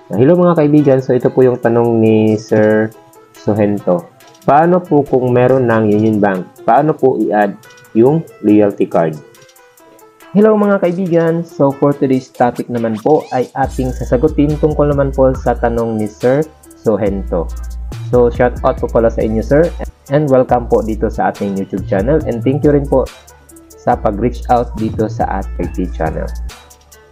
Hello mga kaibigan, so ito po yung tanong ni Sir Sohento. Paano po kung meron ng Union Bank? Paano po i-add yung loyalty card? Hello mga kaibigan, so for today's topic naman po ay ating sasagutin tungkol naman po sa tanong ni Sir Sohento. So shout out po pala sa inyo sir and welcome po dito sa ating YouTube channel and thank you rin po sa pag-reach out dito sa ating channel.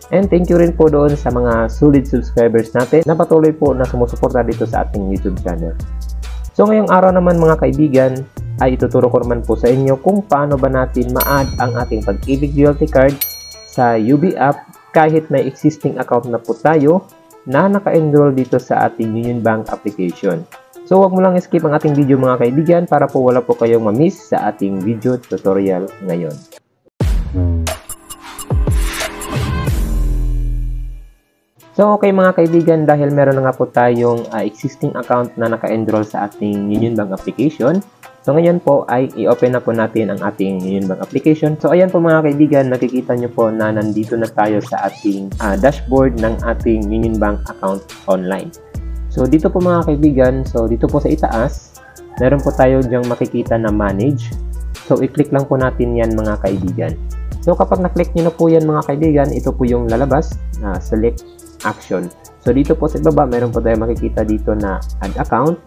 And thank you rin po doon sa mga solid subscribers natin na patuloy po na sumusuporta dito sa ating YouTube channel. So ngayong araw naman mga kaibigan ay ituturo ko naman po sa inyo kung paano ba natin ma-add ang ating Pag-ibig Loyalty Card sa UB app kahit may existing account na po tayo na naka-enroll dito sa ating Union Bank application. So wag mo lang skip ang ating video mga kaibigan para po wala po kayong ma-miss sa ating video tutorial ngayon. So okay mga kaibigan, dahil meron na nga po tayong existing account na naka-enroll sa ating Union Bank application. So ngayon po ay i-open na po natin ang ating Union Bank application. So ayan po mga kaibigan, nakikita nyo po na nandito na tayo sa ating dashboard ng ating Union Bank account online. So dito po mga kaibigan, so dito po sa itaas, meron po tayo dyang makikita na manage. So i-click lang po natin yan mga kaibigan. So kapag na-click nyo na po yan mga kaibigan, ito po yung lalabas na select action. So dito po sa ibaba, meron po tayo makikita dito na add account,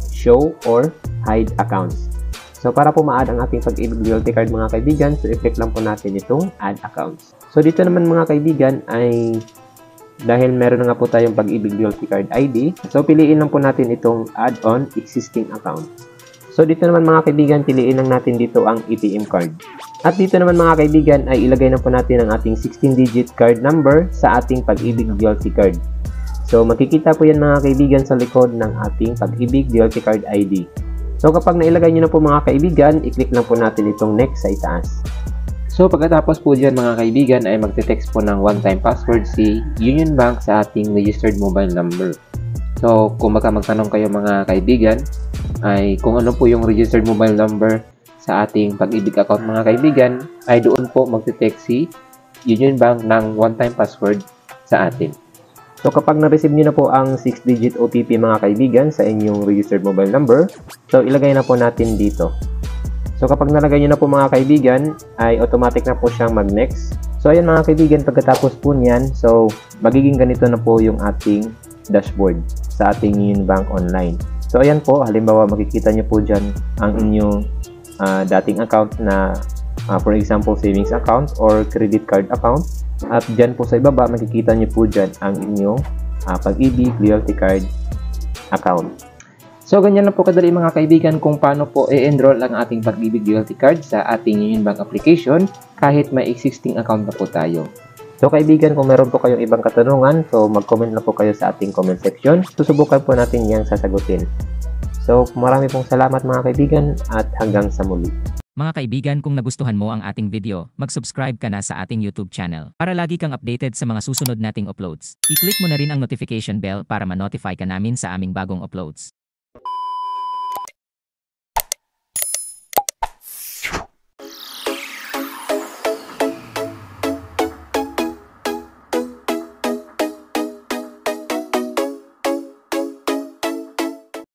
show or hide accounts. So para po ma-add ang ating Pag-ibig Loyalty Card mga kaibigan, so i-click lang po natin itong add accounts. So dito naman mga kaibigan ay dahil meron na nga po tayong Pag-ibig Loyalty Card ID, so piliin lang po natin itong add on existing account. So dito naman mga kaibigan, piliin lang natin dito ang ATM card. At dito naman mga kaibigan ay ilagay na po natin ang ating 16-digit card number sa ating Pag-ibig Loyalty Card. So makikita po yan mga kaibigan sa likod ng ating Pag-ibig Loyalty Card ID. So kapag nailagay nyo na po mga kaibigan, i-click lang po natin itong next sa itaas. So pagkatapos po dyan mga kaibigan ay magte-text po ng one-time password si Union Bank sa ating registered mobile number. So kung magtanong kayo mga kaibigan ay kung ano po yung registered mobile number sa ating Pag-ibig account mga kaibigan ay doon po magte-text si Union Bank ng one-time password sa atin. So kapag na-receive nyo na po ang 6-digit OTP mga kaibigan sa inyong registered mobile number, so ilagay na po natin dito. So kapag nalagay nyo na po mga kaibigan ay automatic na po siyang mag-next. So ayan mga kaibigan, pagkatapos po niyan, so magiging ganito na po yung ating dashboard sa ating Union Bank online. So ayan po, halimbawa makikita nyo po dyan ang inyong dating account na for example savings account or credit card account. At dyan po sa ibaba makikita nyo po dyan ang inyong Pag-ibig Loyalty Card account. So ganyan na po kadali mga kaibigan kung paano po i-enroll ang ating Pag-ibig Loyalty Card sa ating Union Bank application kahit may existing account na po tayo. So kaibigan, kung meron po kayong ibang katanungan, so mag-comment na po kayo sa ating comment section. Susubukan po natin yang sasagutin. So marami pong salamat mga kaibigan at hanggang sa muli. Mga kaibigan, kung nagustuhan mo ang ating video, mag-subscribe ka na sa ating YouTube channel para lagi kang updated sa mga susunod nating uploads. I-click mo na rin ang notification bell para ma-notify ka namin sa aming bagong uploads.